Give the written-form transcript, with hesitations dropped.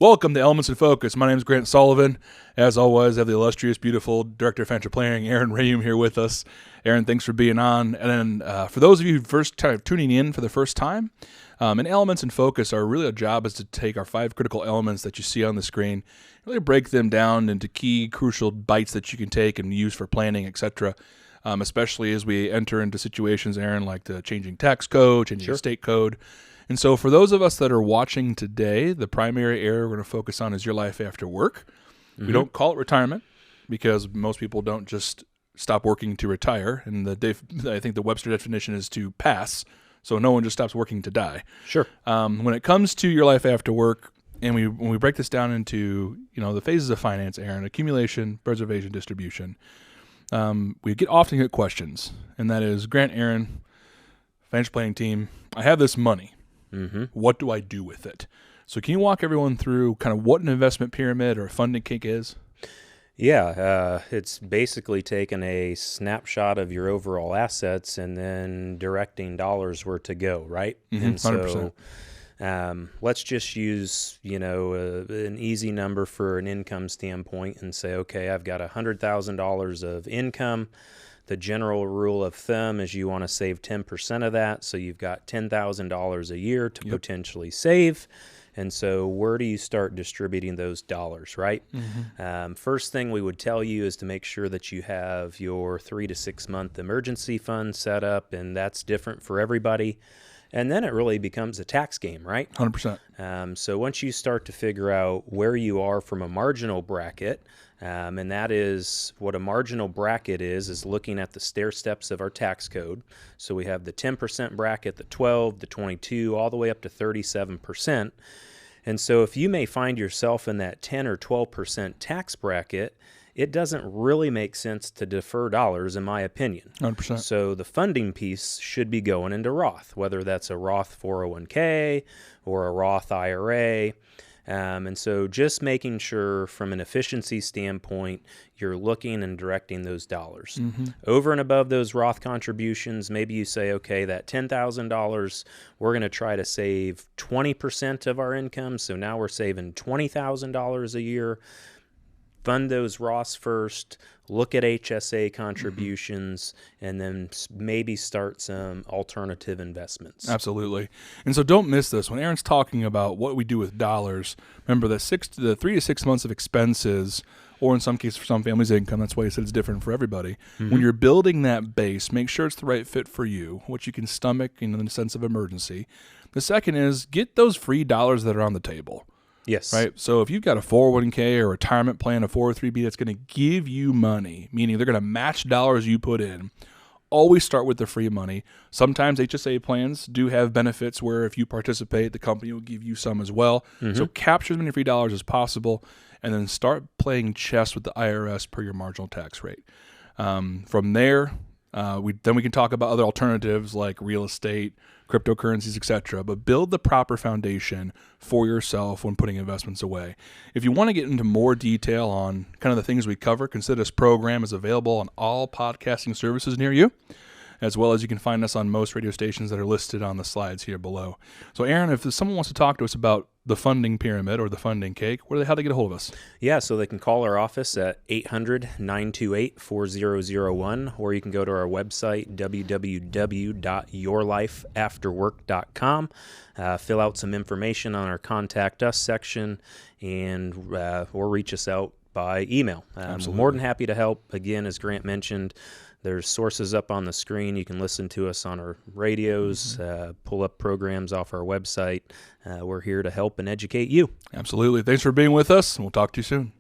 Welcome to Elements in Focus. My name is Grant Soliven. As always, I have the illustrious, beautiful Director of Financial Planning, Rheaume, here with us. Aaron, thanks for being on. And then for those of you first tuning in for the first time, and Elements in Focus, our really job is to take our 5 critical elements that you see on the screen, really break them down into key, crucial bites that you can take and use for planning, etc., especially as we enter into situations, Aaron, like the changing tax code, changing state code. And so for those of us that are watching today, the primary area we're going to focus on is your life after work. Mm-hmm. We don't call it retirement because most people don't just stop working to retire. And I think the Webster definition is to pass. So no one just stops working to die. Sure. When it comes to your life after work, and when we break this down into the phases of finance, Aaron, accumulation, preservation, distribution, we often get questions, and that is, Grant, Aaron, financial planning team, I have this money. Mm-hmm. What do I do with it? So can you walk everyone through kind of what an investment pyramid or a funding cake is? Yeah, it's basically taking a snapshot of your overall assets and then directing dollars where to go, right? Mm-hmm, and 100%. So let's just use, an easy number for an income standpoint and say, okay, I've got $100,000 of income. The general rule of thumb is you want to save 10% of that, so you've got $10,000 a year to potentially save. And so where do you start distributing those dollars, right? Mm-hmm. First thing we would tell you is to make sure that you have your 3 to 6 month emergency fund set up, and that's different for everybody. And then it really becomes a tax game, right? 100%. So once you start to figure out where you are from a marginal bracket, and that is what a marginal bracket is looking at the stair steps of our tax code. So we have the 10% bracket, the 12, the 22, all the way up to 37%. And so if you may find yourself in that 10 or 12% tax bracket, it doesn't really make sense to defer dollars, in my opinion. 100%. So the funding piece should be going into Roth, whether that's a Roth 401k or a Roth IRA. And so just making sure from an efficiency standpoint, you're looking and directing those dollars. Mm-hmm. Over and above those Roth contributions, maybe you say, okay, that $10,000, we're going to try to save 20% of our income. So now we're saving $20,000 a year. Fund those Roths first, look at HSA contributions, and then maybe start some alternative investments. Absolutely. And so don't miss this. When Aaron's talking about what we do with dollars, remember the 3 to 6 months of expenses, or in some cases for some families, income. That's why he said it's different for everybody. Mm-hmm. When you're building that base, make sure it's the right fit for you, what you can stomach in the sense of emergency. The second is get those free dollars that are on the table. Yes. Right. So if you've got a 401k or a retirement plan, a 403b that's going to give you money, meaning they're going to match dollars you put in, always start with the free money. Sometimes HSA plans do have benefits where if you participate, the company will give you some as well. Mm-hmm. So capture as many free dollars as possible and then start playing chess with the IRS per your marginal tax rate. From there, we can talk about other alternatives like real estate, cryptocurrencies, etc. But build the proper foundation for yourself when putting investments away. If you want to get into more detail on kind of the things we cover, consider this program is available on all podcasting services near you, as well as you can find us on most radio stations that are listed on the slides here below. So Aaron, if someone wants to talk to us about the funding pyramid or the funding cake, how do they get a hold of us? Yeah, so they can call our office at 800-928-4001, or you can go to our website, www.yourlifeafterwork.com, fill out some information on our Contact Us section, and or reach us out by email. More than happy to help. Again, as Grant mentioned, there's sources up on the screen. You can listen to us on our radios, pull up programs off our website. We're here to help and educate you. Absolutely. Thanks for being with us, and we'll talk to you soon.